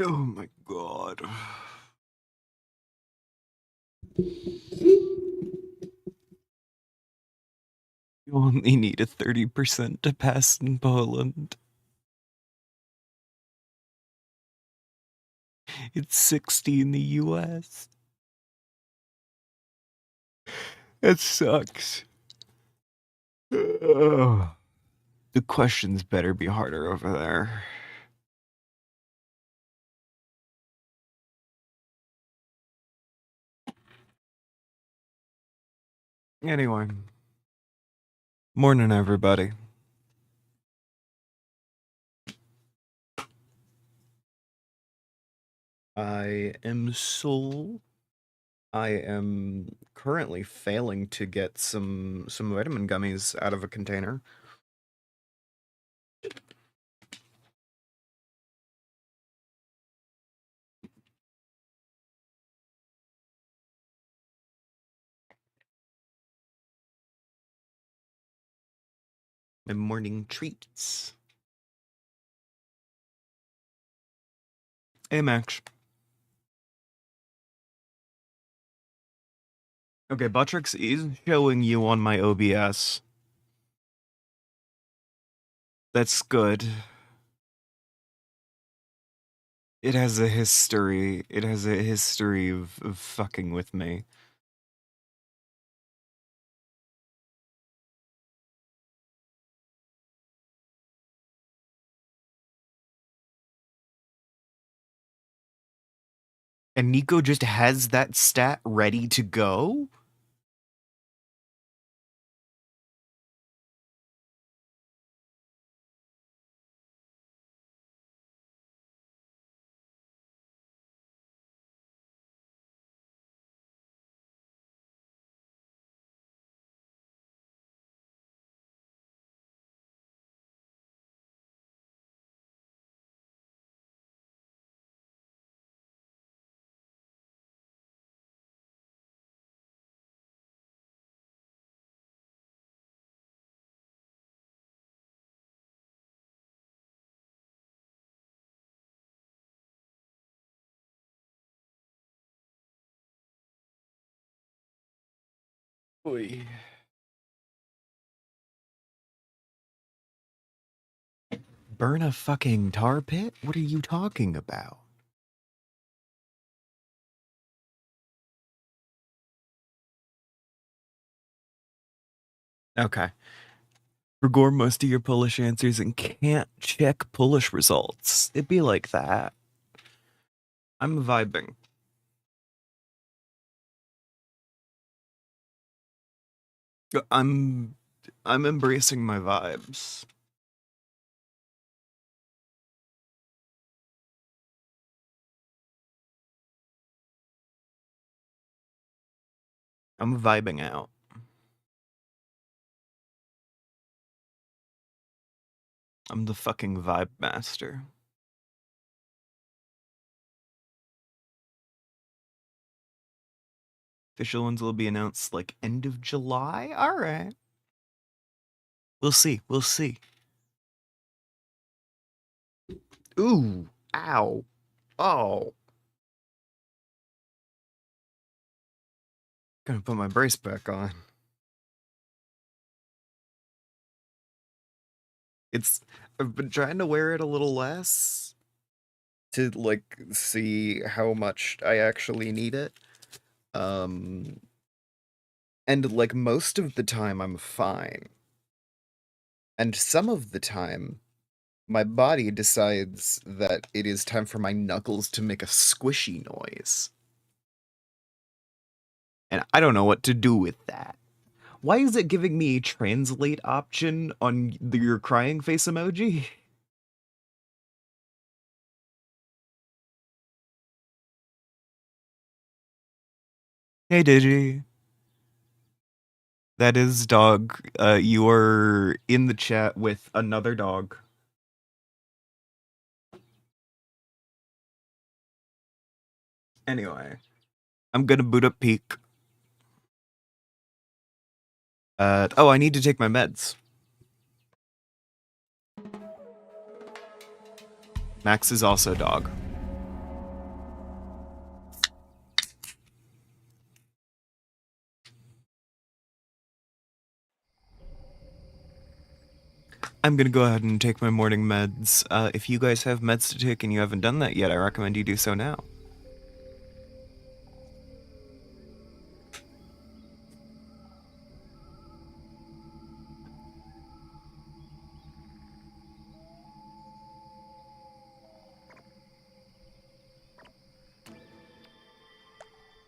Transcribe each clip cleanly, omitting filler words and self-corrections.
Oh my god. You only need a 30% to pass in Poland. It's 60 in the US. It sucks. Ugh. The questions better be harder over there. Anyway. Morning, everybody. I am Soul. I am currently failing to get some vitamin gummies out of a container. My morning treats. Hey, Max. Okay, Buttricks is showing you on my OBS. That's good. It has a history. It has a history of fucking with me. And Nico just has that stat ready to go? Oy. Burn a fucking tar pit? What are you talking about? Okay. Forgore most of your Polish answers and can't check Polish results. It'd be like that. I'm vibing. I'm embracing my vibes. I'm vibing out. I'm the fucking vibe master. Official ones will be announced like end of July? Alright. We'll see. We'll see. Ooh. Ow. Oh. Gonna put my brace back on. I've been trying to wear it a little less to like see how much I actually need it. And like most of the time I'm fine. And some of the time my body decides that it is time for my knuckles to make a squishy noise. And I don't know what to do with that. Why is it giving me a translate option on your crying face emoji? Hey, Digi. That is dog. You are in the chat with another dog. Anyway, I'm gonna boot up Peak. Oh, I need to take my meds. Max is also dog. I'm gonna go ahead and take my morning meds. If you guys have meds to take and you haven't done that yet, I recommend you do so now.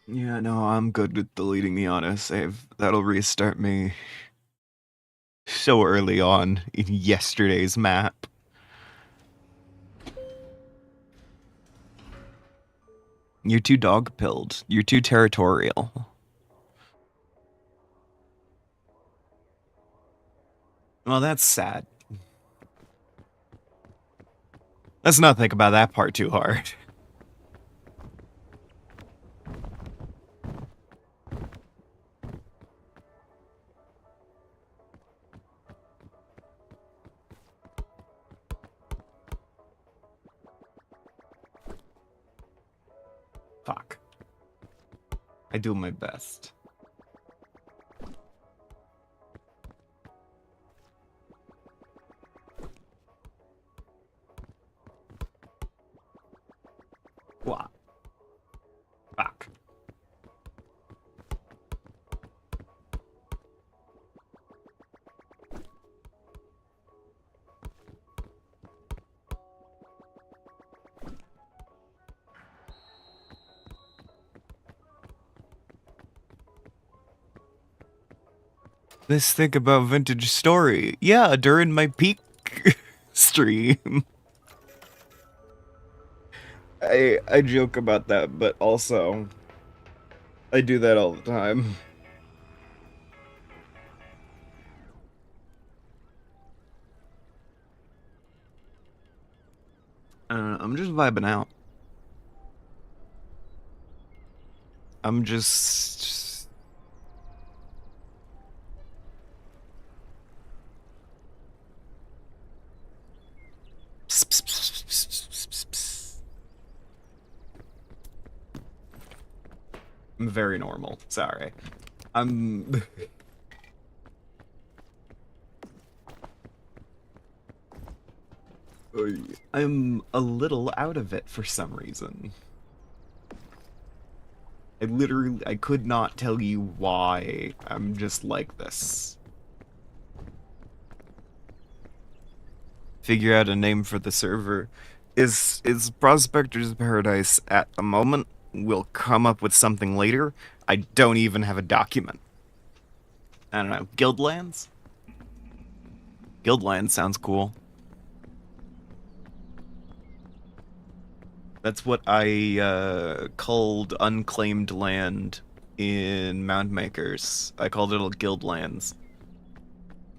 Yeah, no, I'm good with deleting the autosave. That'll restart me so early on in yesterday's map. You're too dog-pilled. You're too territorial. Well, that's sad. Let's not think about that part too hard. Fuck. I do my best. What? Fuck. This thing about vintage story. Yeah, during my peak stream. I joke about that, but also I do that all the time. I'm just vibing out. I'm just... I'm very normal. Sorry. I'm a little out of it for some reason. I could not tell you why I'm just like this. Figure out a name for the server. Is Prospector's Paradise at the moment? We'll come up with something later. I don't even have a document. I don't know. Guildlands? Guildlands sounds cool. That's what I called unclaimed land in Moundmakers. I called it Guildlands.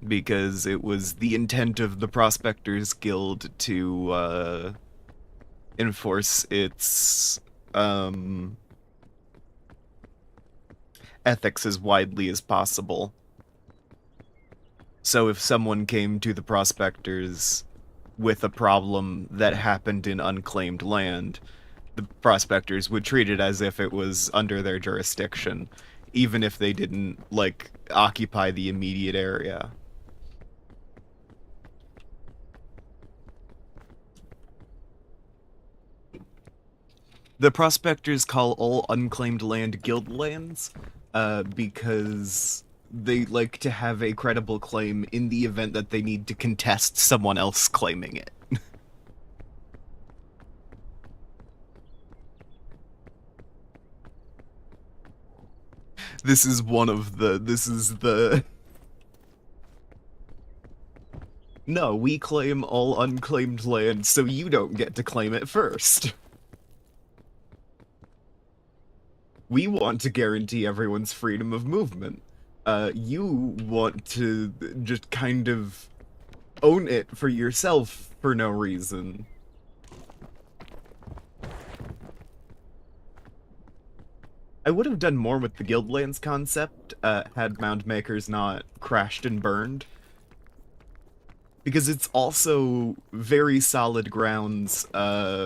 Because it was the intent of the Prospectors Guild to enforce its ethics as widely as possible. So if someone came to the Prospectors with a problem that happened in unclaimed land, the Prospectors would treat it as if it was under their jurisdiction, even if they didn't, like, occupy the immediate area. The Prospectors call all unclaimed land guildlands, because they like to have a credible claim in the event that they need to contest someone else claiming it. This is the... No, we claim all unclaimed land, so you don't get to claim it first. We want to guarantee everyone's freedom of movement. You want to just kind of own it for yourself for no reason. I would have done more with the Guildlands concept, had Moundmakers not crashed and burned. Because it's also very solid grounds,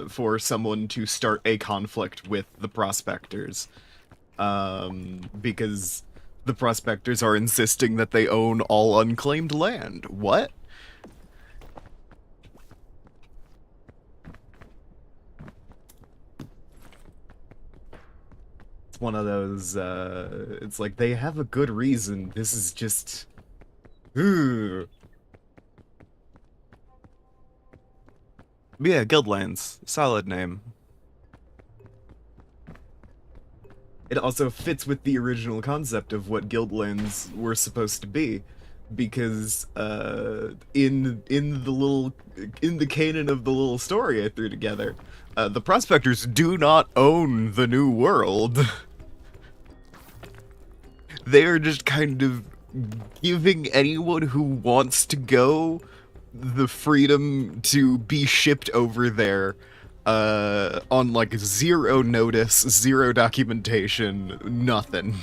for someone to start a conflict with the Prospectors. Because the Prospectors are insisting that they own all unclaimed land. What? It's one of those, it's like they have a good reason. This is just, ugh. But yeah, Guildlands. Solid name. It also fits with the original concept of what Guildlands were supposed to be. Because in the canon of the little story I threw together, the prospectors do not own the new world. They are just kind of giving anyone who wants to go the freedom to be shipped over there on like zero notice, zero documentation, nothing.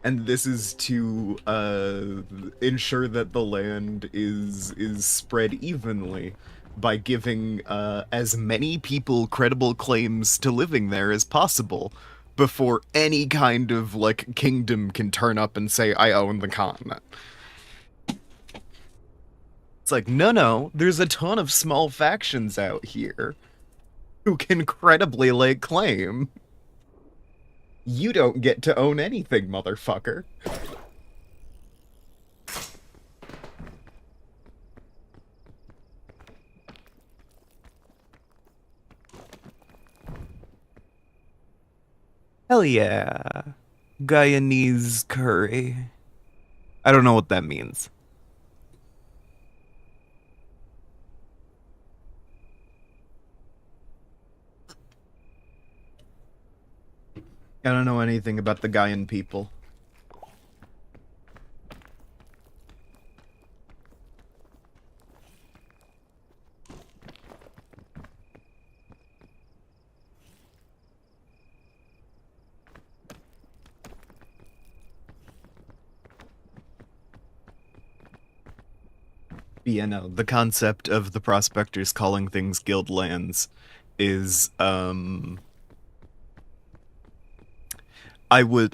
And this is to ensure that the land is spread evenly by giving as many people credible claims to living there as possible before any kind of like kingdom can turn up and say I own the continent. It's like no, there's a ton of small factions out here who can credibly lay claim. You don't get to own anything, motherfucker. Hell yeah. Guyanese curry. I don't know what that means. I don't know anything about the Gaian people. Yeah, no, the concept of the prospectors calling things guild lands is, I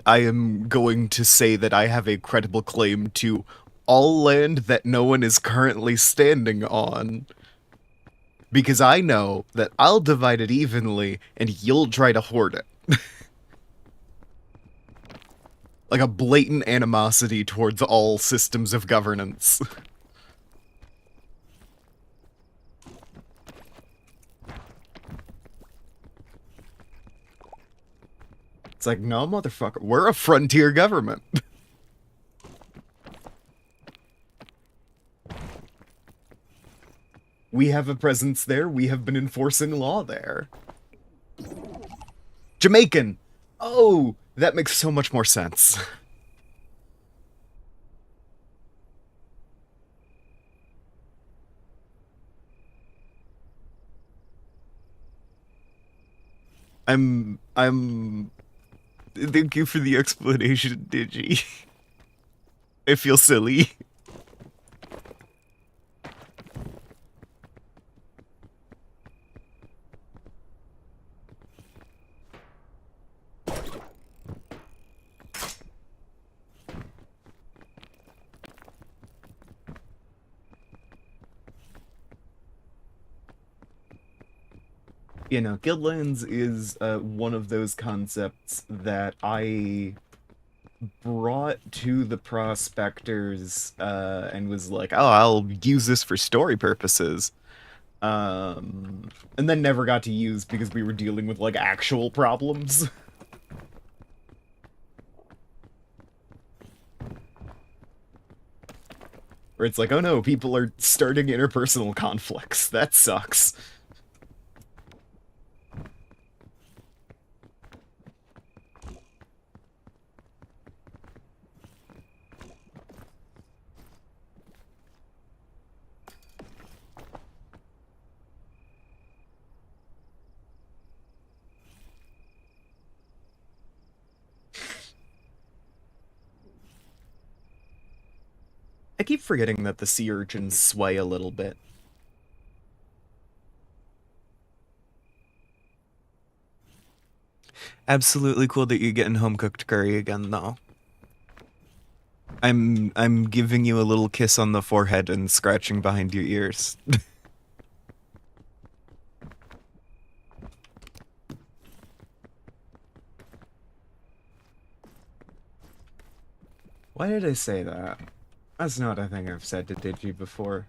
am going to say that I have a credible claim to all land that no one is currently standing on. Because I know that I'll divide it evenly and you'll try to hoard it. Like a blatant animosity towards all systems of governance. It's like, no, motherfucker, we're a frontier government. We have a presence there. We have been enforcing law there. Jamaican! Oh, that makes so much more sense. I'm thank you for the explanation, Digi. I feel silly. You know, Guildlands is one of those concepts that I brought to the prospectors and was like, oh, I'll use this for story purposes. And then never got to use because we were dealing with like actual problems. Where it's like, oh no, people are starting interpersonal conflicts. That sucks. I keep forgetting that the sea urchins sway a little bit. Absolutely cool that you're getting home cooked curry again, though. I'm giving you a little kiss on the forehead and scratching behind your ears. Why did I say that? That's not a thing I've said to Digi before.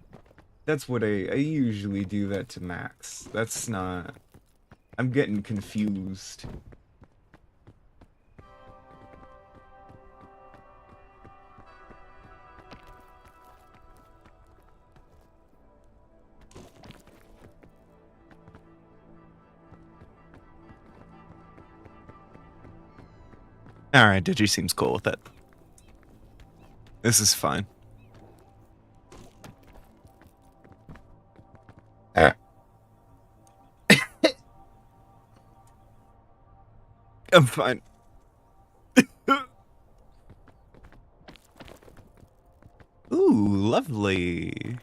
That's what I usually do that to Max. That's not... I'm getting confused. Alright, Digi seems cool with it. This is fine. I'm fine. Ooh, lovely.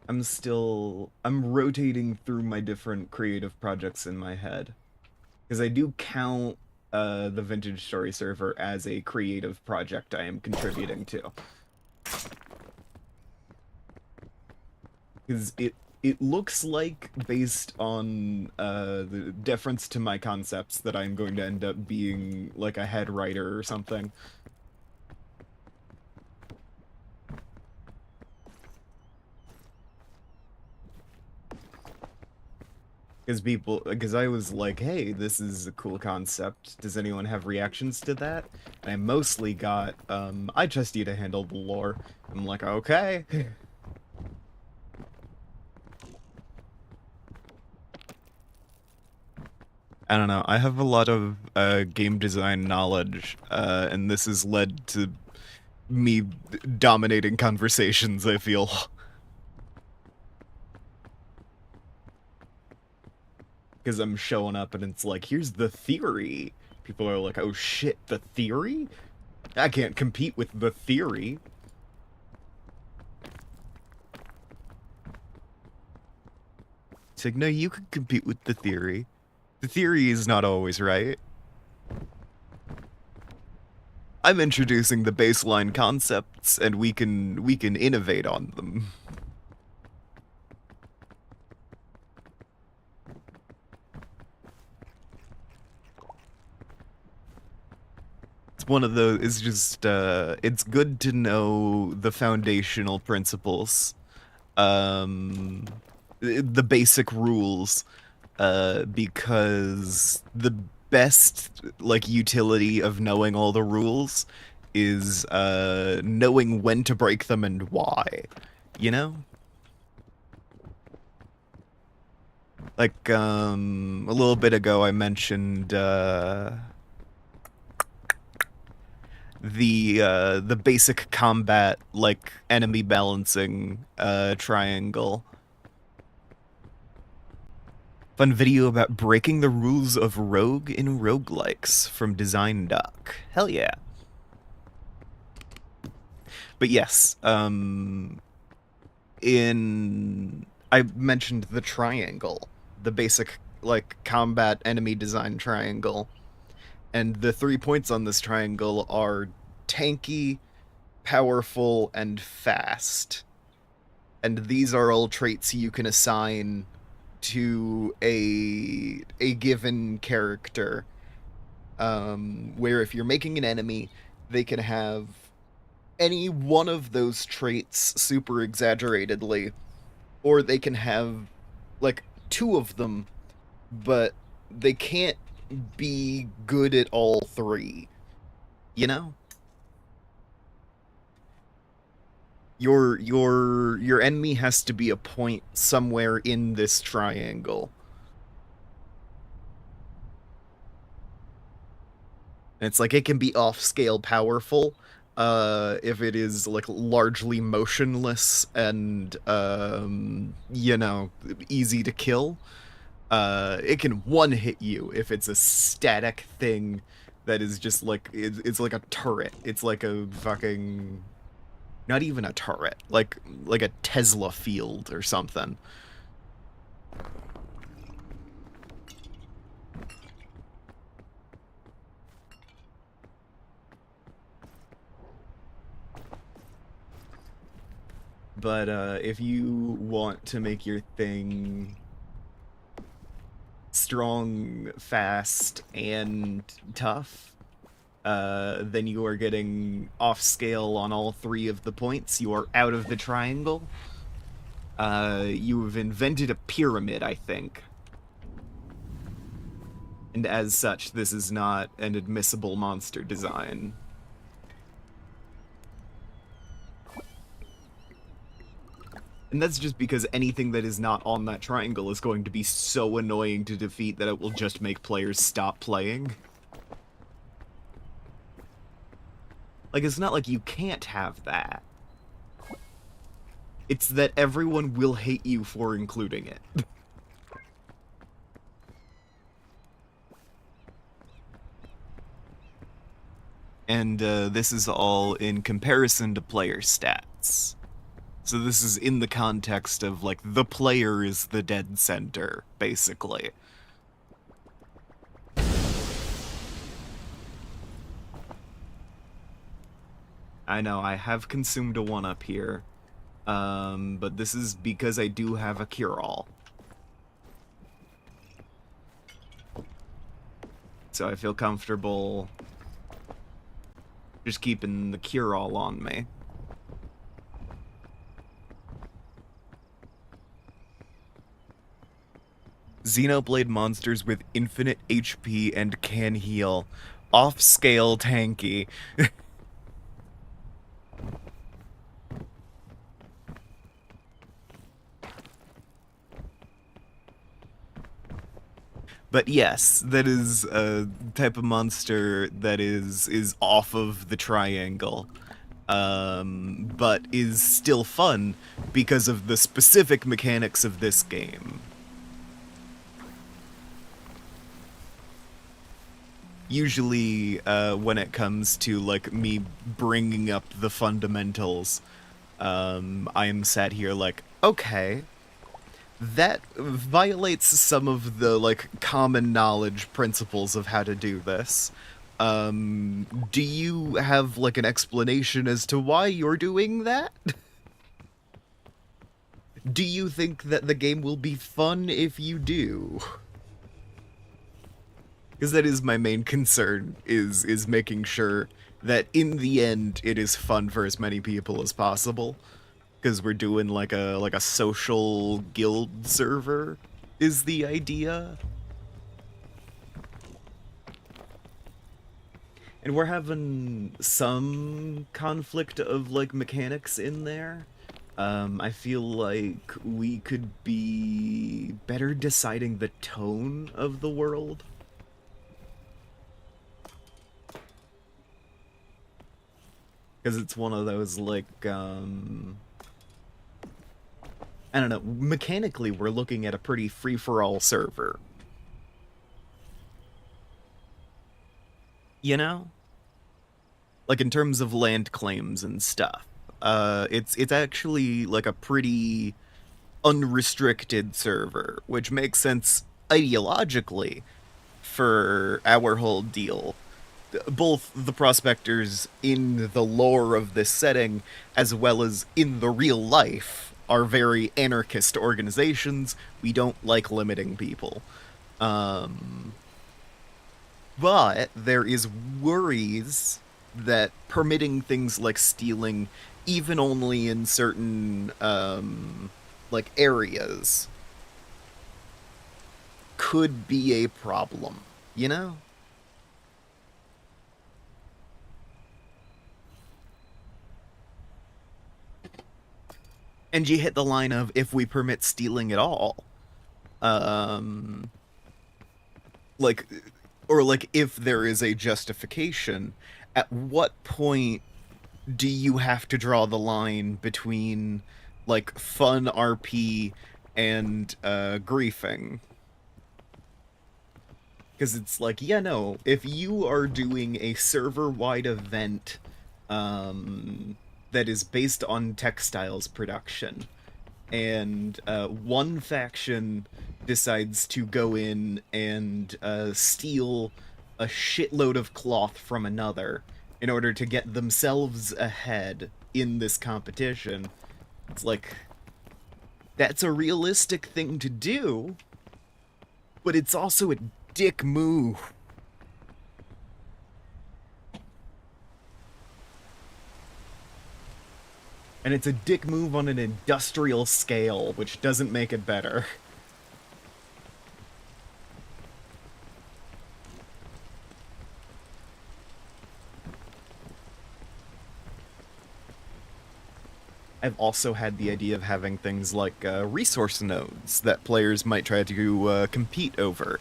I'm rotating through my different creative projects in my head. Because I do count the Vintage Story server as a creative project I am contributing to. Because it looks like, based on the deference to my concepts, that I'm going to end up being like a head writer or something. Because I was like, hey, this is a cool concept. Does anyone have reactions to that? And I mostly got, I trust you to handle the lore. I'm like, okay. I don't know. I have a lot of game design knowledge, and this has led to me dominating conversations, I feel. Because I'm showing up and it's like, here's the theory. People are like, oh shit, the theory? I can't compete with the theory. It's like, no, you can compete with the theory. The theory is not always right. I'm introducing the baseline concepts, and we can innovate on them. It's one of those. It's just it's good to know the foundational principles, the basic rules, because the best like utility of knowing all the rules is knowing when to break them and why, you know? Like a little bit ago I mentioned the basic combat like enemy balancing triangle. Fun video about breaking the rules of rogue in roguelikes from Design Doc. Hell yeah. But yes, I mentioned the triangle, the basic like combat enemy design triangle. And the 3 points on this triangle are tanky, powerful, and fast. And these are all traits you can assign to a given character. Where if you're making an enemy, they can have any one of those traits super exaggeratedly, or they can have like 2 of them, but they can't be good at all 3. You know? Your enemy has to be a point somewhere in this triangle. And it's like it can be off scale powerful if it is like largely motionless and you know, easy to kill. It can one hit you if it's a static thing that is just like it's like a turret. It's like a fucking not even a turret, like a Tesla field or something. But if you want to make your thing strong, fast, and tough, then you are getting off scale on all 3 of the points. You are out of the triangle. You've invented a pyramid, I think. And as such, this is not an admissible monster design. And that's just because anything that is not on that triangle is going to be so annoying to defeat that it will just make players stop playing. Like, it's not like you can't have that. It's that everyone will hate you for including it. And this is all in comparison to player stats. So this is in the context of, like, the player is the dead center, basically. I know, I have consumed a 1-up here. But this is because I do have a cure-all. So I feel comfortable just keeping the cure-all on me. Xenoblade monsters with infinite HP and can heal. Off-scale tanky. But yes, that is a type of monster that is off of the triangle. But is still fun because of the specific mechanics of this game. Usually, when it comes to, like, me bringing up the fundamentals, I am sat here like, okay, that violates some of the, like, common knowledge principles of how to do this. Do you have, like, an explanation as to why you're doing that? Do you think that the game will be fun if you do? Because that is my main concern, is making sure that in the end it is fun for as many people as possible. Because we're doing like a social guild server is the idea. And we're having some conflict of, like, mechanics in there. I feel like we could be better deciding the tone of the world. Because it's one of those, like, I don't know, mechanically we're looking at a pretty free-for-all server. You know? Like, in terms of land claims and stuff. It's actually, like, a pretty unrestricted server, which makes sense ideologically for our whole deal. Both the prospectors in the lore of this setting, as well as in the real life, are very anarchist organizations. We don't like limiting people. But there is worries that permitting things like stealing, even only in certain, like, areas, could be a problem, you know? And you hit the line of, if we permit stealing at all. Like, or like, if there is a justification, at what point do you have to draw the line between, like, fun RP and, griefing? Because it's like, yeah, no, if you are doing a server-wide event, that is based on textiles production, and one faction decides to go in and steal a shitload of cloth from another in order to get themselves ahead in this competition, it's like, that's a realistic thing to do, but it's also a dick move. And it's a dick move on an industrial scale, which doesn't make it better. I've also had the idea of having things like resource nodes that players might try to compete over.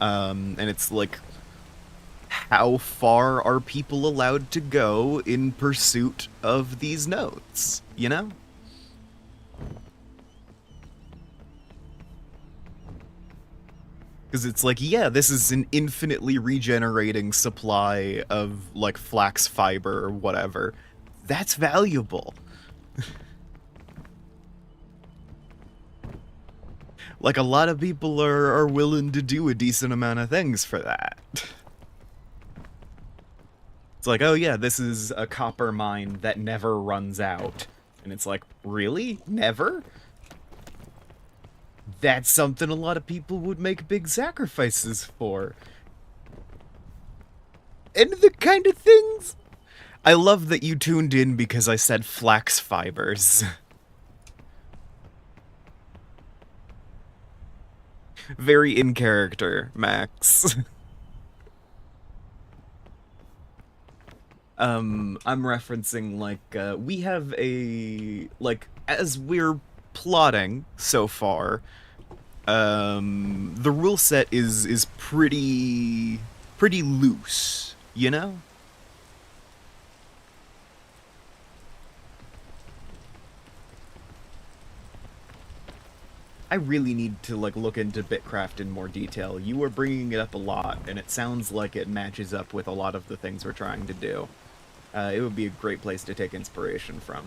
And it's like, how far are people allowed to go in pursuit of these nodes? You know? Because it's like, yeah, this is an infinitely regenerating supply of, like, flax fiber or whatever. That's valuable. Like, a lot of people are willing to do a decent amount of things for that. It's like, oh yeah, this is a copper mine that never runs out. And it's like, really? Never? That's something a lot of people would make big sacrifices for. And the kind of things... I love that you tuned in because I said flax fibers. Very in character, Max. I'm referencing, like, we have a, like, as we're plotting so far, the rule set is pretty loose, you know? I really need to, like, look into Bitcraft in more detail. You are bringing it up a lot, and it sounds like it matches up with a lot of the things we're trying to do. It would be a great place to take inspiration from.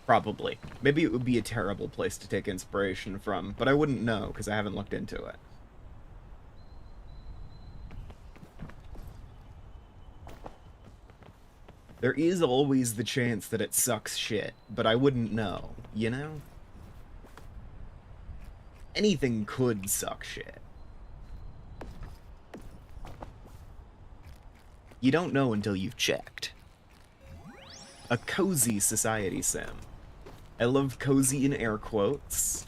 Probably. Maybe it would be a terrible place to take inspiration from, but I wouldn't know, because I haven't looked into it. There is always the chance that it sucks shit, but I wouldn't know, you know? Anything could suck shit. You don't know until you've checked. A cozy society sim. I love cozy in air quotes.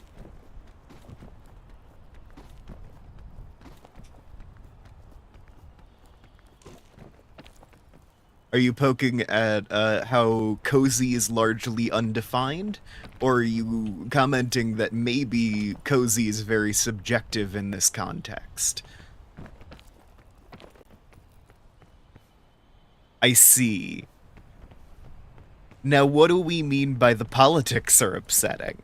Are you poking at how cozy is largely undefined? Or are you commenting that maybe cozy is very subjective in this context? I see. Now, what do we mean by the politics are upsetting?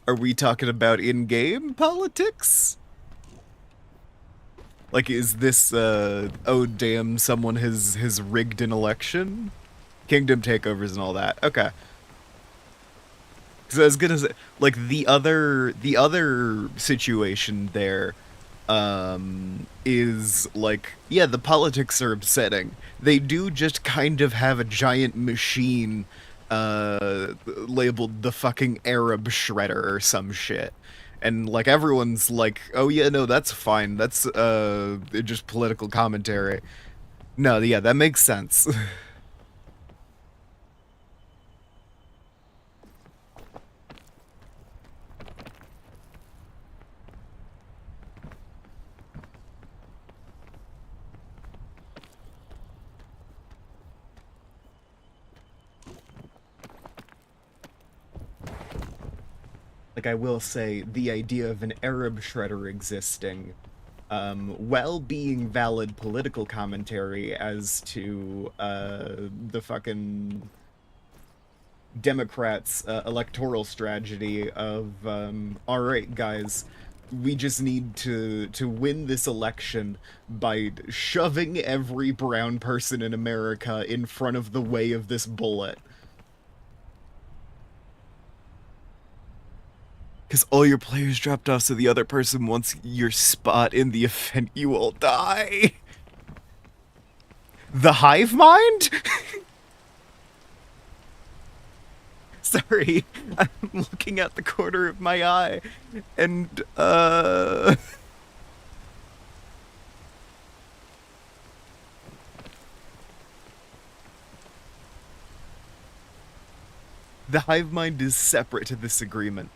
Are we talking about in-game politics? Like, is this, oh damn, someone has rigged an election? Kingdom takeovers and all that. Okay. Because I was gonna say, like, the other situation there, is, like, yeah, the politics are upsetting. They do just kind of have a giant machine, labeled the fucking Arab Shredder or some shit. And, like, everyone's like, oh yeah, no, that's fine. That's, just political commentary. No, yeah, that makes sense. Like, I will say, the idea of an Arab Shredder existing, while being valid political commentary as to, the fucking Democrats' electoral strategy of, alright, guys, we just need to win this election by shoving every brown person in America in front of the way of this bullet. Because all your players dropped off, so the other person wants your spot in the event you all die. The hive mind? Sorry, I'm looking at the corner of my eye, and, the hive mind is separate to this agreement.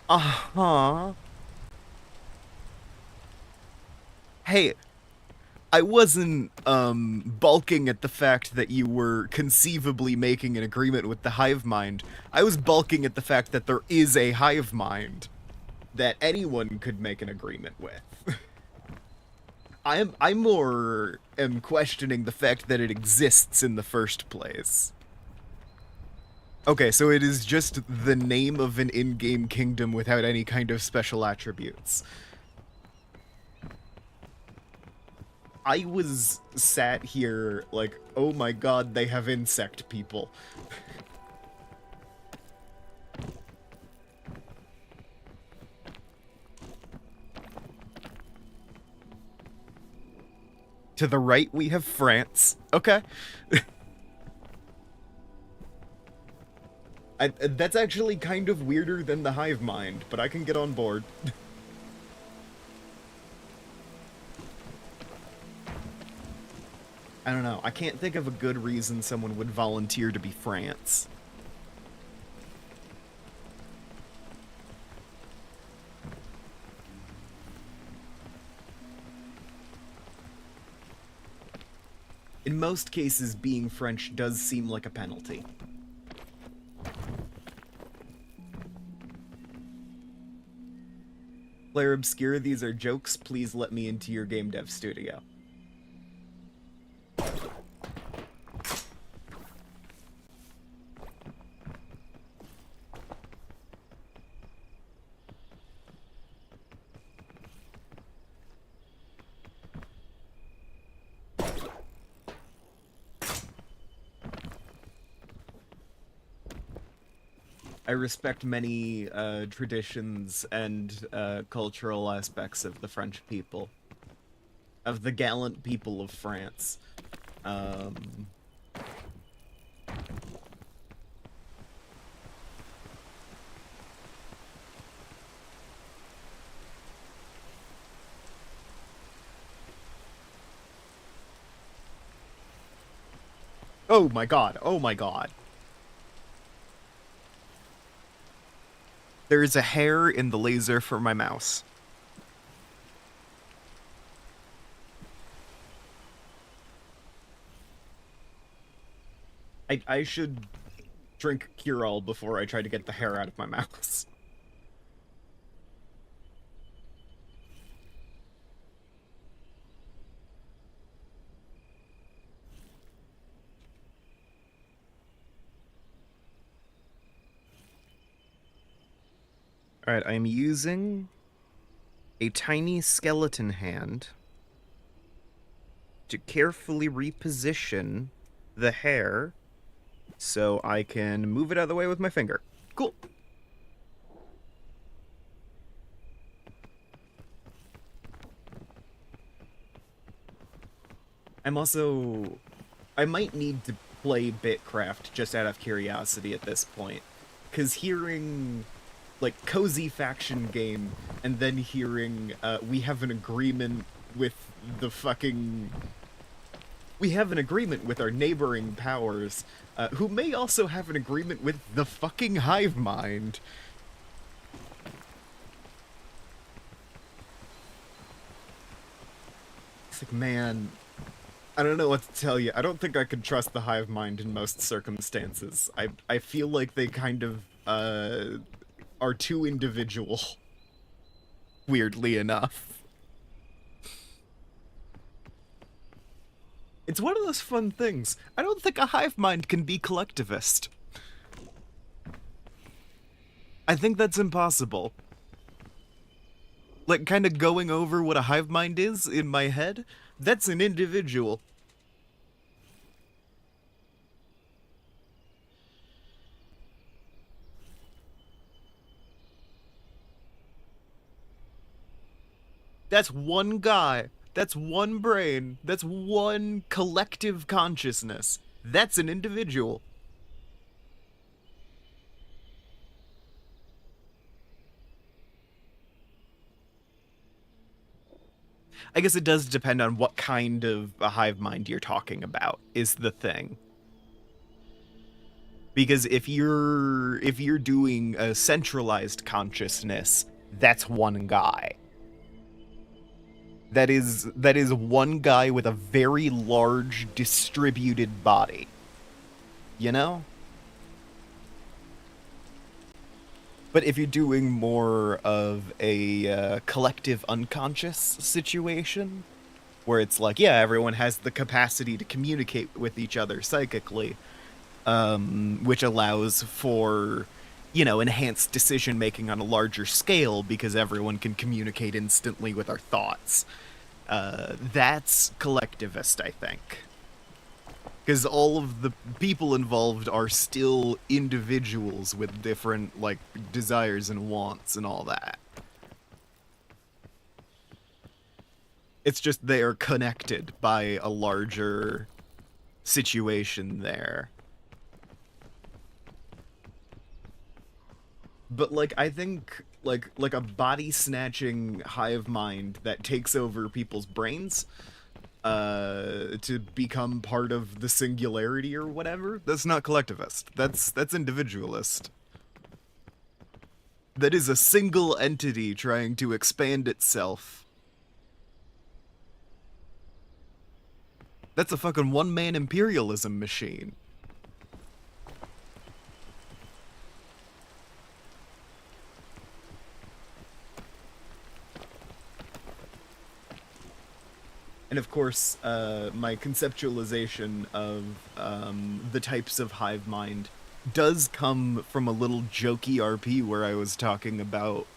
Uh-huh. Hey, I wasn't, balking at the fact that you were conceivably making an agreement with the hive mind. I was balking at the fact that there is a hive mind that anyone could make an agreement with. I more am questioning the fact that it exists in the first place. Okay, so it is just the name of an in-game kingdom without any kind of special attributes. I was sat here like, oh my god, they have insect people. To the right, we have France. Okay. That's actually kind of weirder than the hive mind, but I can get on board. I don't know. I can't think of a good reason someone would volunteer to be France. In most cases, being French does seem like a penalty. Player Obscure, these are jokes. Please let me into your game dev studio. I respect many traditions and cultural aspects of the French people. Of the gallant people of France. Oh my god, oh my god. There's a hair in the laser for my mouse. I should drink Cure-All before I try to get the hair out of my mouse. Alright, I'm using a tiny skeleton hand to carefully reposition the hair so I can move it out of the way with my finger. Cool. I'm also... I might need to play Bitcraft just out of curiosity at this point. Because hearing, like, cozy faction game, and then hearing, we have an agreement with the fucking... We have an agreement with our neighboring powers, who may also have an agreement with the fucking hive mind. It's like, man, I don't know what to tell you. I don't think I could trust the hive mind in most circumstances. I feel like they kind of, are too individual. Weirdly enough. It's one of those fun things. I don't think a hive mind can be collectivist. I think that's impossible. Like, kind of going over what a hive mind is in my head, that's an individual. That's one guy. That's one brain. That's one collective consciousness. That's an individual. I guess it does depend on what kind of a hive mind you're talking about, is the thing. Because if you're doing a centralized consciousness, that's one guy. That is one guy with a very large distributed body. You know? But if you're doing more of a collective unconscious situation, where it's like, yeah, everyone has the capacity to communicate with each other psychically, which allows for, enhanced decision making on a larger scale because everyone can communicate instantly with our thoughts. That's collectivist, I think. Because all of the people involved are still individuals with different, like, desires and wants and all that. It's just they are connected by a larger situation there. But like I think like a body snatching hive mind that takes over people's brains to become part of the singularity or whatever, that's not collectivist. That's individualist. That is a single entity trying to expand itself. That's a fucking one-man imperialism machine. And of course, my conceptualization of the types of hive mind does come from a little jokey RP where I was talking about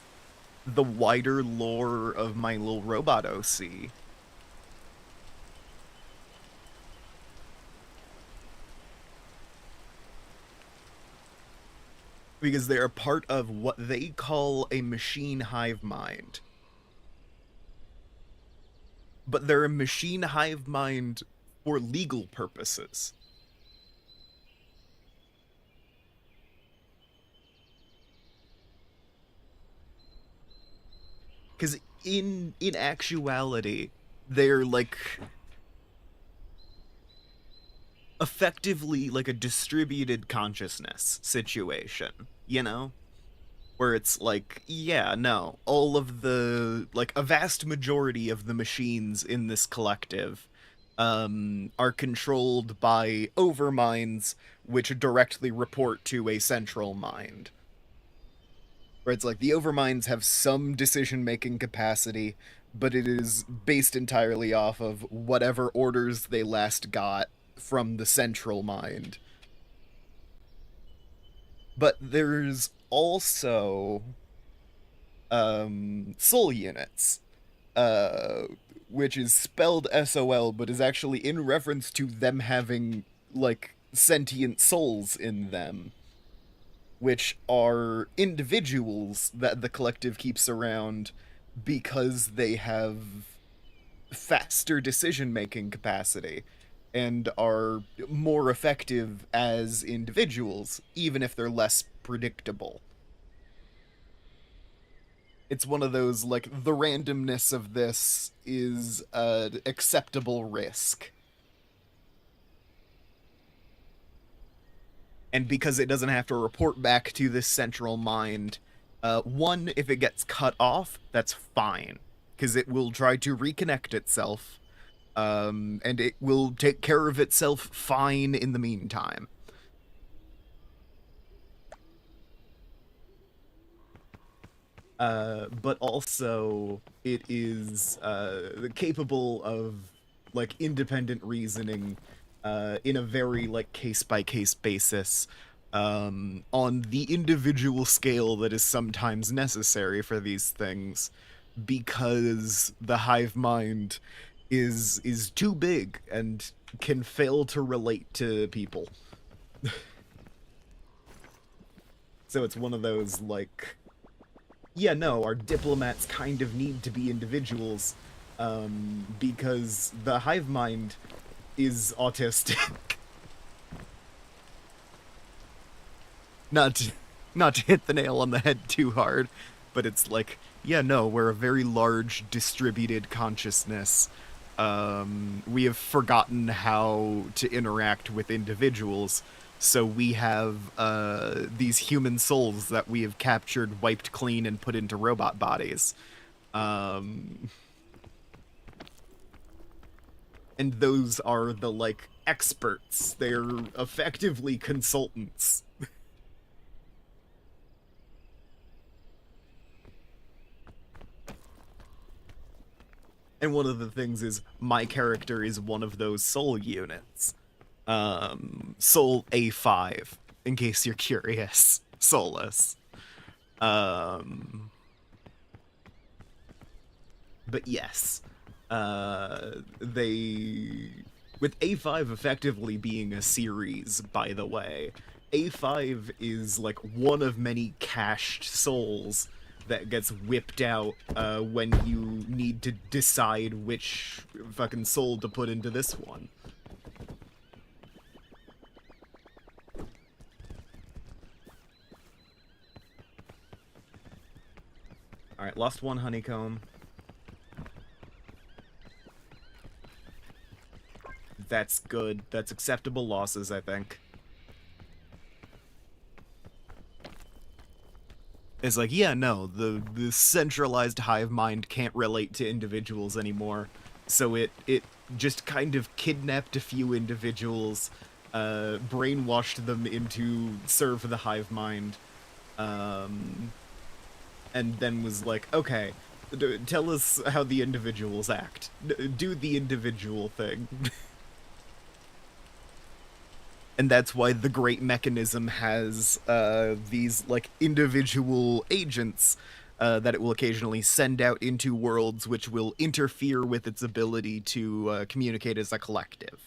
the wider lore of my little robot OC. Because they are part of what they call a machine hive mind. But they're a machine hive mind for legal purposes. Because in actuality, they're like effectively like a distributed consciousness situation, you know? Where it's like, yeah, no, all of the, like, a vast majority of the machines in this collective are controlled by overminds which directly report to a central mind. Where it's like the overminds have some decision making capacity, but it is based entirely off of whatever orders they last got from the central mind. But there's also soul units, uh, which is spelled SOL, but is actually in reference to them having, like, sentient souls in them, which are individuals that the collective keeps around because they have faster decision making capacity and are more effective as individuals, even if they're less predictable. It's one of those, like, the randomness of this is an acceptable risk. And because it doesn't have to report back to this central mind, one, if it gets cut off, that's fine, because it will try to reconnect itself, and it will take care of itself fine in the meantime. But also it is capable of, like, independent reasoning in a very, like, case by case basis, on the individual scale that is sometimes necessary for these things, because the hive mind is too big and can fail to relate to people. So it's one of those, like, yeah, no, our diplomats kind of need to be individuals, because the hive mind is autistic. not to, not to hit the nail on the head too hard, but it's like, yeah, no, we're a very large distributed consciousness. We have forgotten how to interact with individuals, so we have these human souls that we have captured, wiped clean, and put into robot bodies. Um, and those are the, like, experts. They're effectively consultants. And one of the things is my character is one of those soul units. Soul A5, in case you're curious. Soulless. Um, but yes, they, with A5 effectively being a series, by the way, A5 is like one of many cached souls that gets whipped out when you need to decide which fucking soul to put into this one. Alright, lost one honeycomb. That's good. That's acceptable losses, I think. It's like, yeah, no, the centralized hive mind can't relate to individuals anymore. So it just kind of kidnapped a few individuals, brainwashed them into serve the hive mind, um, and then was like, okay, tell us how the individuals act. Do the individual thing. And that's why the Great Mechanism has these, like, individual agents that it will occasionally send out into worlds which will interfere with its ability to communicate as a collective.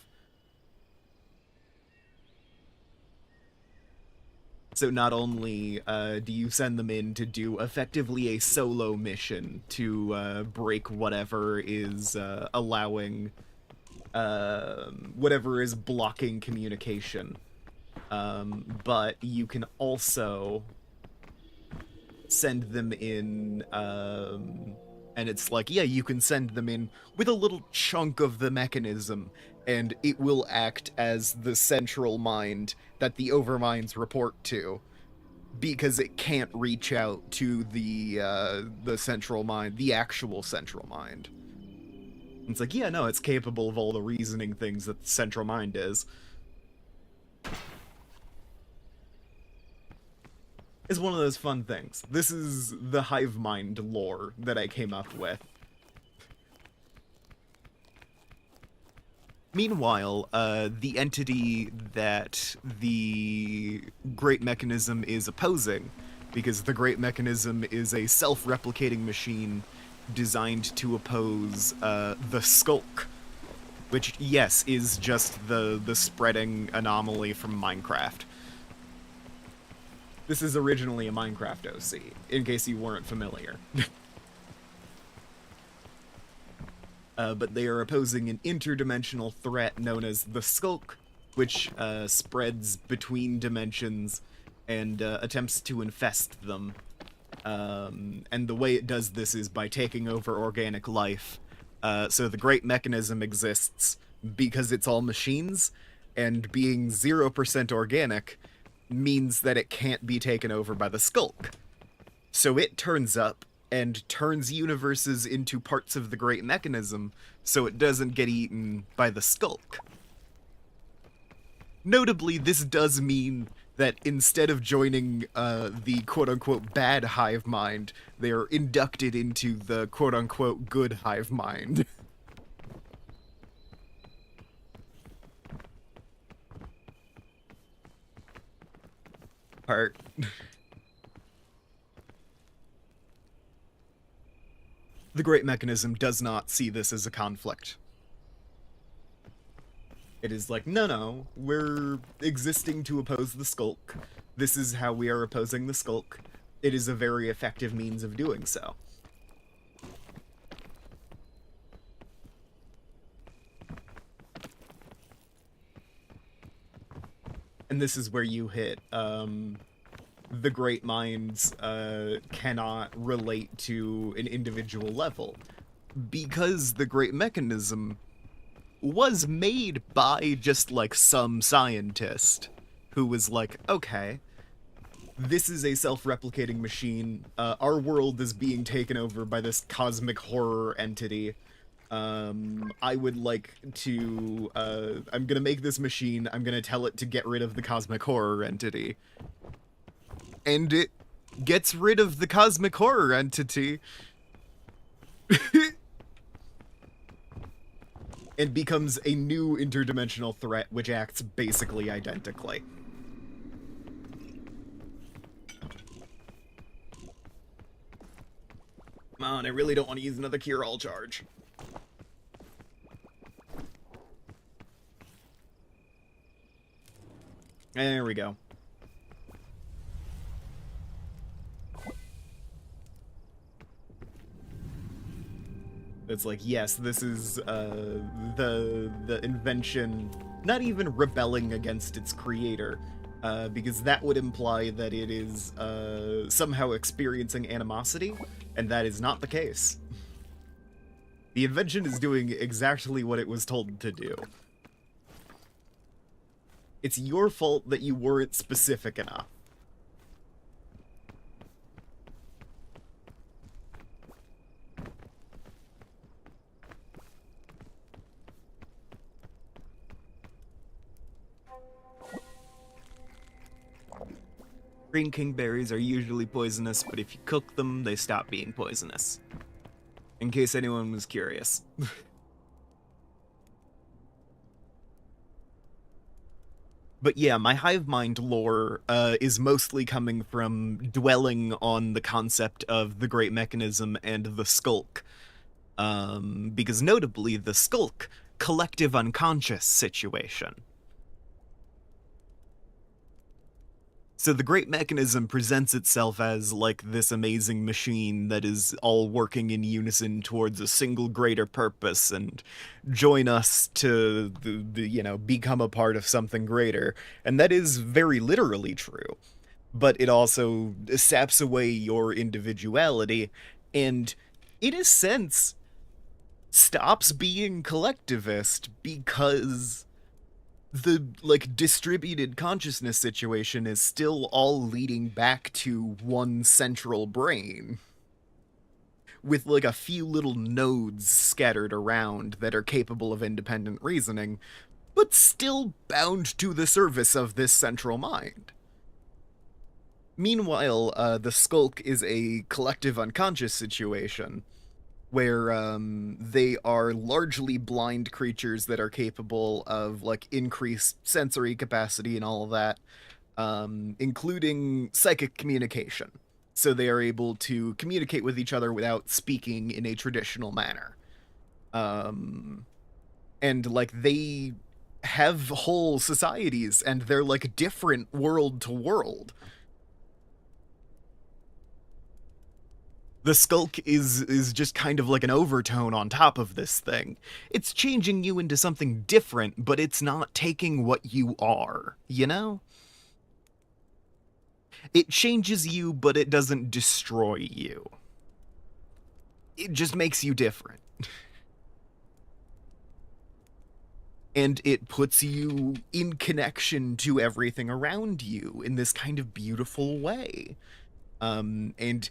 So not only do you send them in to do effectively a solo mission to break whatever is allowing, whatever is blocking communication, but you can also send them in, and it's like, yeah, you can send them in with a little chunk of the mechanism, and it will act as the central mind that the overminds report to, because it can't reach out to the central mind, the actual central mind. It's like, yeah, no, it's capable of all the reasoning things that the central mind is. It's one of those fun things. This is the hive mind lore that I came up with. Meanwhile, the entity that the Great Mechanism is opposing, because the Great Mechanism is a self-replicating machine designed to oppose the Skulk, which, yes, is just the spreading anomaly from Minecraft. This is originally a Minecraft OC, in case you weren't familiar. But they are opposing an interdimensional threat known as the Skulk, which spreads between dimensions and attempts to infest them. And the way it does this is by taking over organic life. So the Great Mechanism exists because it's all machines, and being 0% organic means that it can't be taken over by the Skulk. So it turns up and turns universes into parts of the Great Mechanism so it doesn't get eaten by the Skulk. Notably, this does mean that instead of joining the quote-unquote bad hive mind, they are inducted into the quote-unquote good hive mind. Part. The Great Mechanism does not see this as a conflict. It is like, no, we're existing to oppose the Skulk. This is how we are opposing the Skulk. it is a very effective means of doing so. And this is where you hit, the great minds cannot relate to an individual level. Because the great mechanism was made by just like some scientist who was like, okay, this is a self-replicating machine. Our world is being taken over by this cosmic horror entity. I would like to, I'm gonna make this machine, I'm gonna tell it to get rid of the cosmic horror entity. And it gets rid of the cosmic horror entity. And becomes a new interdimensional threat which acts basically identically. Come on, I really don't want to use another cure-all charge. There we go. It's like, yes, this is the invention not even rebelling against its creator, because that would imply that it is somehow experiencing animosity, and that is not the case. The invention is doing exactly what it was told to do. It's your fault that you weren't specific enough. Green kingberries are usually poisonous, but if you cook them, they stop being poisonous. In case anyone was curious. But yeah, my hive mind lore is mostly coming from dwelling on the concept of the Great Mechanism and the Skulk. Because notably, the Skulk, collective unconscious situation. So the Great Mechanism presents itself as like this amazing machine that is all working in unison towards a single greater purpose and join us to become a part of something greater. And that is very literally true. But it also saps away your individuality and in a sense stops being collectivist because the like distributed consciousness situation is still all leading back to one central brain with like a few little nodes scattered around that are capable of independent reasoning but still bound to the service of this central mind. Meanwhile, the skulk is a collective unconscious situation where they are largely blind creatures that are capable of like increased sensory capacity and all of that, including psychic communication. So they are able to communicate with each other without speaking in a traditional manner. And like they have whole societies and they're like different world to world. The skulk is just kind of like an overtone on top of this thing. It's changing you into something different, but it's not taking what you are, you know? It changes you, but it doesn't destroy you. It just makes you different. And it puts you in connection to everything around you in this kind of beautiful way. And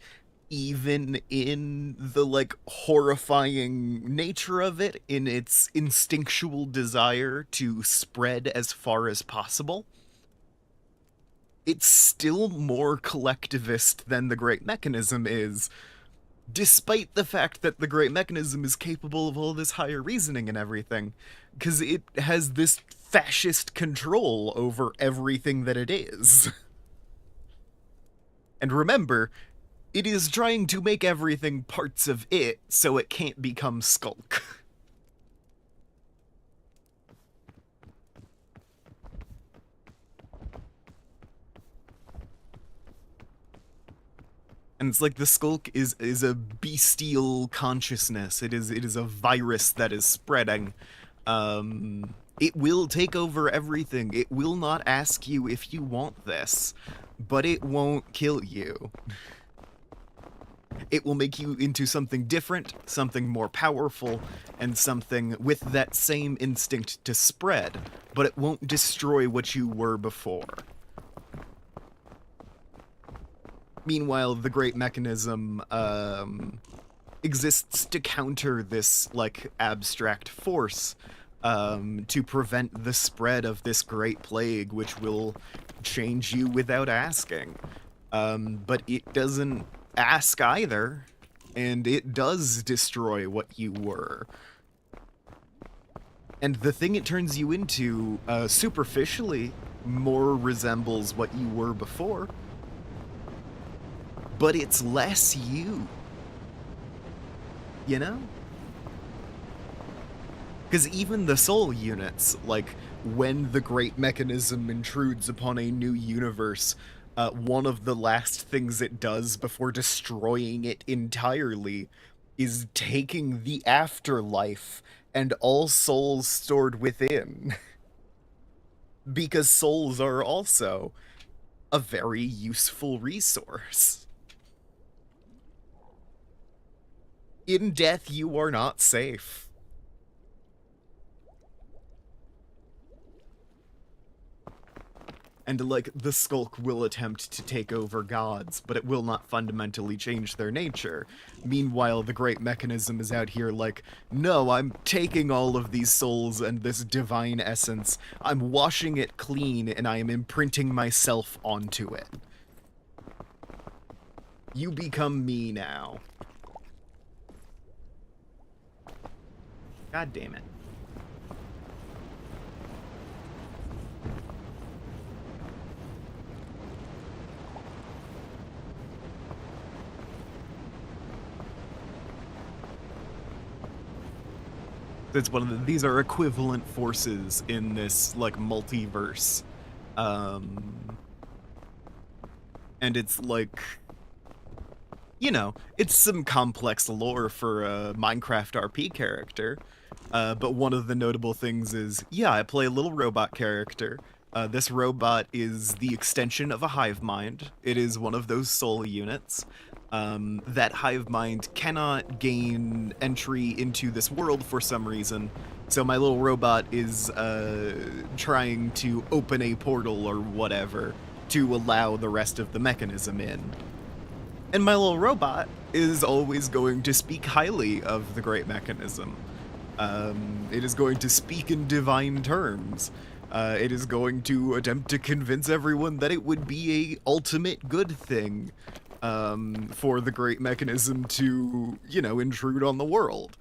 even in the like horrifying nature of it, in its instinctual desire to spread as far as possible, it's still more collectivist than the Great Mechanism is, despite the fact that the Great Mechanism is capable of all this higher reasoning and everything, because it has this fascist control over everything that it is. And remember, it is trying to make everything parts of it so it can't become skulk. And it's like the skulk is a bestial consciousness. It is a virus that is spreading. It will take over everything. It will not ask you if you want this, but it won't kill you. It will make you into something different, something more powerful, and something with that same instinct to spread, but it won't destroy what you were before. Meanwhile, the Great Mechanism exists to counter this, like, abstract force, to prevent the spread of this great plague, which will change you without asking. But it doesn't ask either, and it does destroy what you were. And the thing it turns you into, superficially, more resembles what you were before, but it's less you. You know? Because even the soul units, like, when the Great Mechanism intrudes upon a new universe, one of the last things it does before destroying it entirely is taking the afterlife and all souls stored within. Because souls are also a very useful resource. In death, you are not safe. And, like, the skulk will attempt to take over gods, but it will not fundamentally change their nature. Meanwhile, the Great Mechanism is out here like, no, I'm taking all of these souls and this divine essence, I'm washing it clean, and I am imprinting myself onto it. You become me now. God damn it. It's one of the, these are equivalent forces in this, like, multiverse. And it's like, you know, it's some complex lore for a Minecraft RP character. But one of the notable things is, yeah, I play a little robot character. This robot is the extension of a hive mind. It is one of those soul units. That hive mind cannot gain entry into this world for some reason, so my little robot is trying to open a portal or whatever to allow the rest of the mechanism in. And my little robot is always going to speak highly of the Great Mechanism. It is going to speak in divine terms. It is going to attempt to convince everyone that it would be a ultimate good thing for the Great Mechanism to, you know, intrude on the world.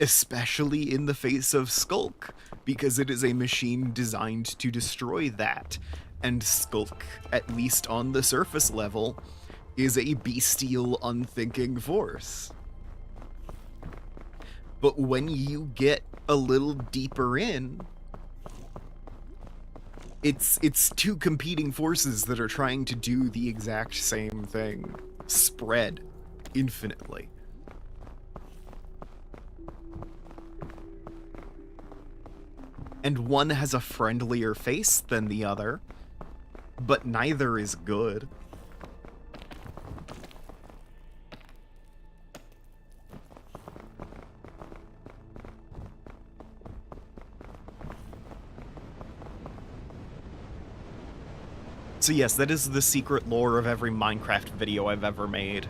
Especially in the face of Skulk, because it is a machine designed to destroy that. And Skulk, at least on the surface level, is a bestial, unthinking force. But when you get a little deeper in, it's two competing forces that are trying to do the exact same thing. Spread infinitely. And one has a friendlier face than the other, but neither is good. So yes, that is the secret lore of every Minecraft video I've ever made.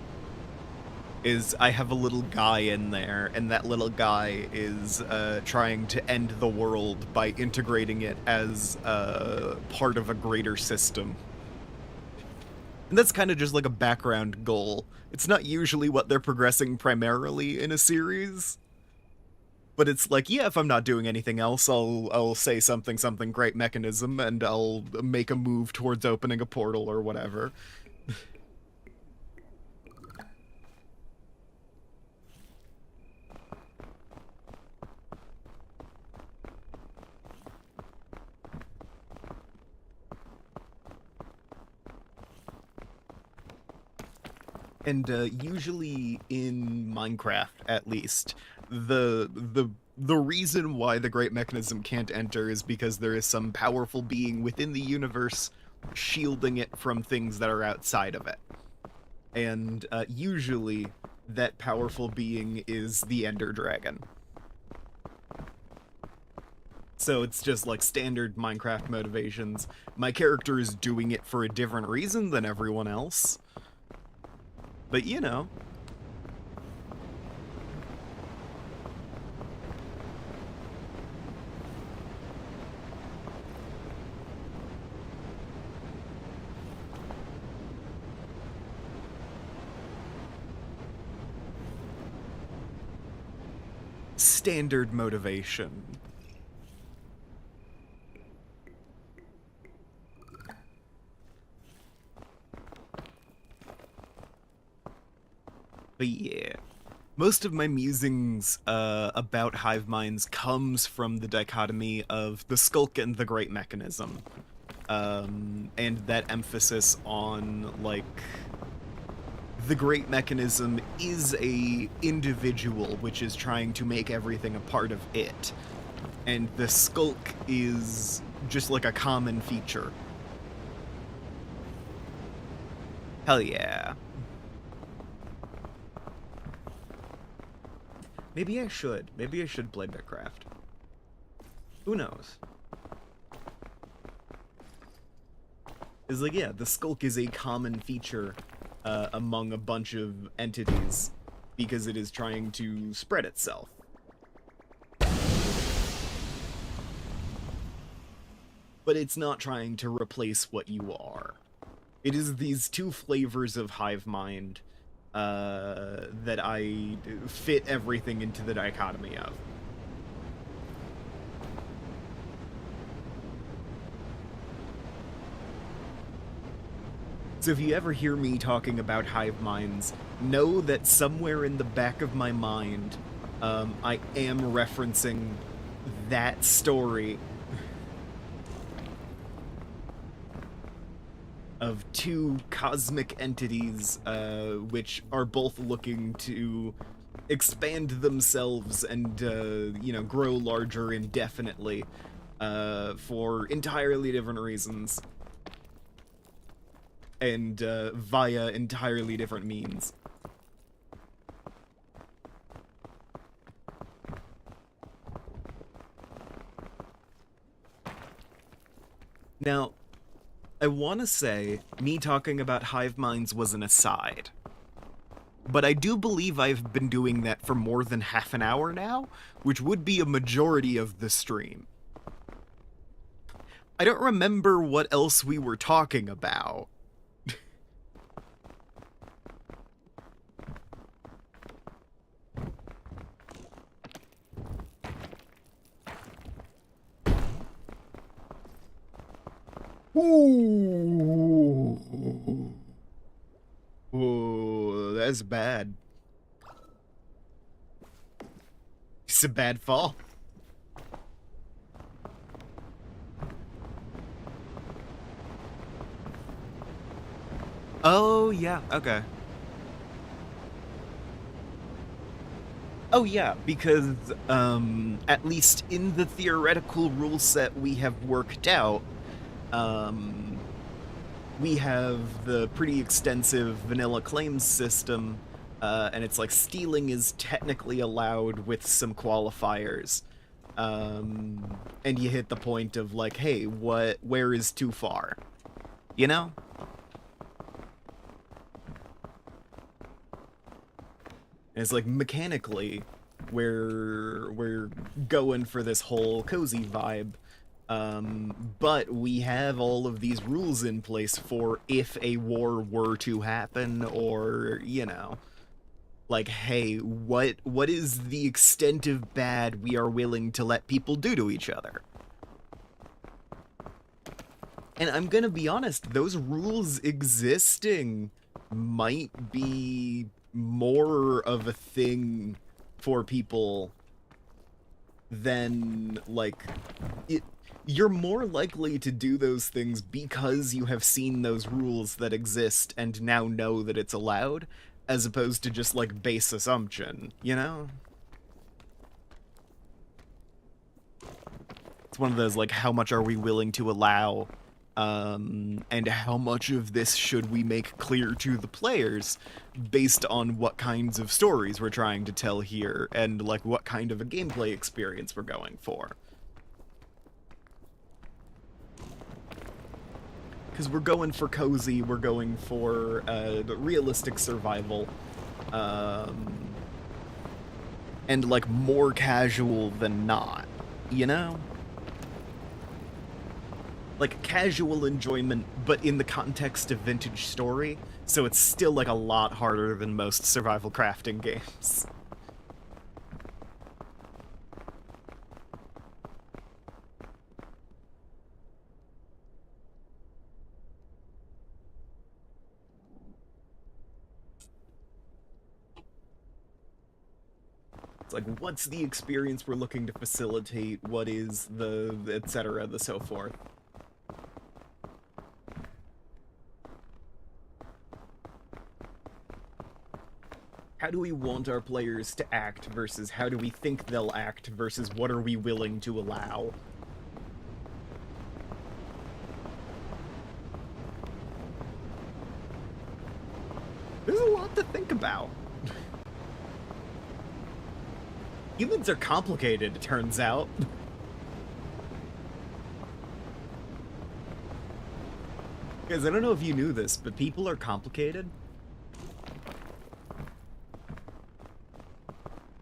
Is I have a little guy in there, and that little guy is trying to end the world by integrating it as part of a greater system. And that's kind of just like a background goal. It's not usually what they're progressing primarily in a series. But it's like, yeah, if I'm not doing anything else, I'll say something Great Mechanism, and I'll make a move towards opening a portal or whatever. And usually in Minecraft, at least, the reason why the Great Mechanism can't enter is because there is some powerful being within the universe shielding it from things that are outside of it. And usually, that powerful being is the Ender Dragon. So it's just like standard Minecraft motivations. My character is doing it for a different reason than everyone else. But you know. Standard motivation. But yeah, most of my musings about hive minds comes from the dichotomy of the skulk and the great mechanism, and that emphasis on like the great mechanism is a individual which is trying to make everything a part of it, and the skulk is just like a common feature. Hell yeah. Maybe I should. Maybe I should play Bitcraft. Who knows? It's like, yeah, the skulk is a common feature among a bunch of entities because it is trying to spread itself. But it's not trying to replace what you are. It is these two flavors of hive mind that I fit everything into the dichotomy of. So if you ever hear me talking about hive minds, know that somewhere in the back of my mind, I am referencing that story of two cosmic entities which are both looking to expand themselves and, you know, grow larger indefinitely for entirely different reasons. And via entirely different means. Now, I want to say me talking about hive minds was an aside. But I do believe I've been doing that for more than half an hour now, which would be a majority of the stream. I don't remember what else we were talking about. Ooh. Ooh, that's bad. It's a bad fall. Oh, yeah, okay. Oh, yeah, because, at least in the theoretical rule set we have worked out, we have the pretty extensive vanilla claims system, and it's like stealing is technically allowed with some qualifiers. And you hit the point of like, hey, where is too far? You know? And it's like mechanically, we're going for this whole cozy vibe. But we have all of these rules in place for if a war were to happen, or, you know, like, hey, what is the extent of bad we are willing to let people do to each other? And I'm gonna be honest, those rules existing might be more of a thing for people than, like, you're more likely to do those things because you have seen those rules that exist and now know that it's allowed, as opposed to just like base assumption, you know? It's one of those like, how much are we willing to allow, and how much of this should we make clear to the players based on what kinds of stories we're trying to tell here and like what kind of a gameplay experience we're going for. Because we're going for cozy, we're going for realistic survival, and like more casual than not, you know? Like casual enjoyment, but in the context of vintage story, so it's still like a lot harder than most survival crafting games. It's like, what's the experience we're looking to facilitate? What is the etc., the so forth. How do we want our players to act versus how do we think they'll act versus what are we willing to allow? There's a lot to think about. Humans are complicated, it turns out. Guys, I don't know if you knew this, but people are complicated.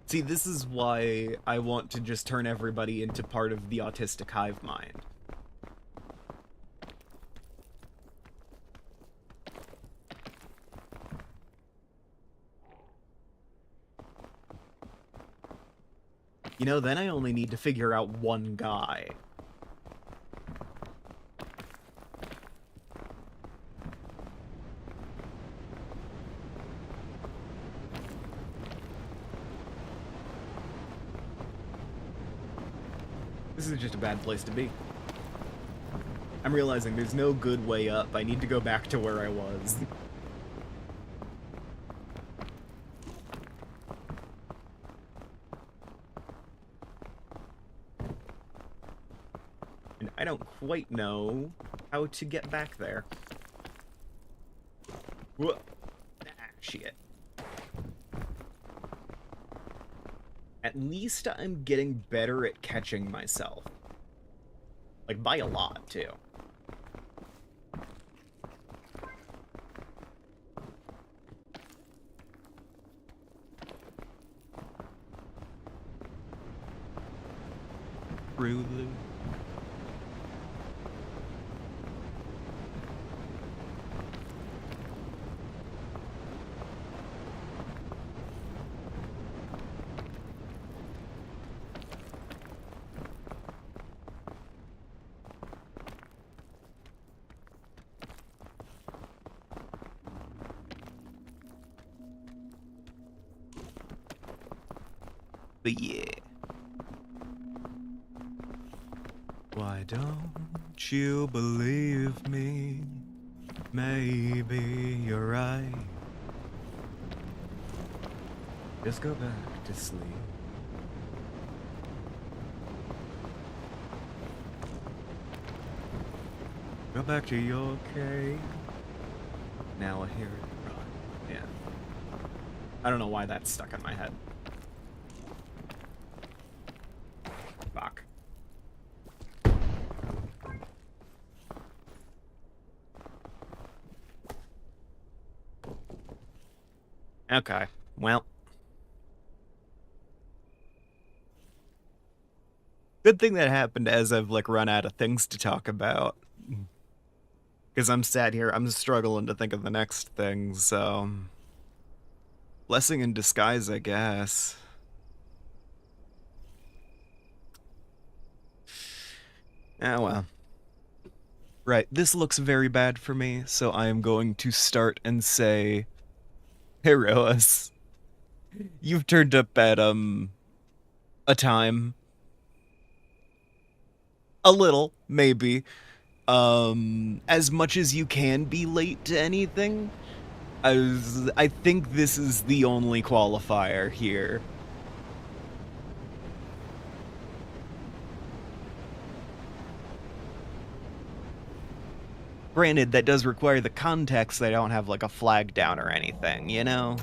See, this is why I want to just turn everybody into part of the autistic hive mind. You know, then I only need to figure out one guy. This is just a bad place to be. I'm realizing there's no good way up. I need to go back to where I was. And I don't quite know how to get back there. Whoa. Ah, shit. At least I'm getting better at catching myself. Like, by a lot, too. Truly. But yeah. Why don't you believe me? Maybe you're right. Just go back to sleep. Go back to your cave. Now I hear it run. Yeah. I don't know why that's stuck in my head. Fuck. Okay, well. Good thing that happened as I've, like, run out of things to talk about. Because I'm sat here, I'm struggling to think of the next thing, so... Blessing in disguise, I guess. Ah, well. Right, this looks very bad for me, so I am going to start and say... Hey, Roas. You've turned up at, a time. A little, maybe. As much as you can be late to anything. I think this is the only qualifier here. Granted, that does require the context. They don't have like a flag down or anything, you know?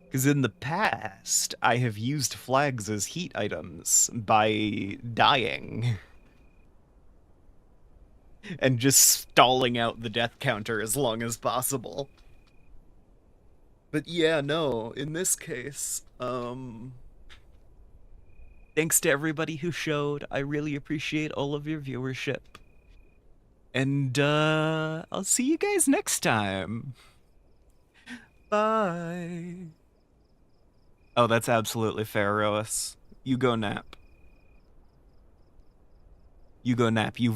Because in the past, I have used flags as heat items by dying and just stalling out the death counter as long as possible. But yeah, no, in this case, thanks to everybody who showed. I really appreciate all of your viewership. And I'll see you guys next time. Bye. Oh, that's absolutely fair, Roas. You go nap. You go nap. You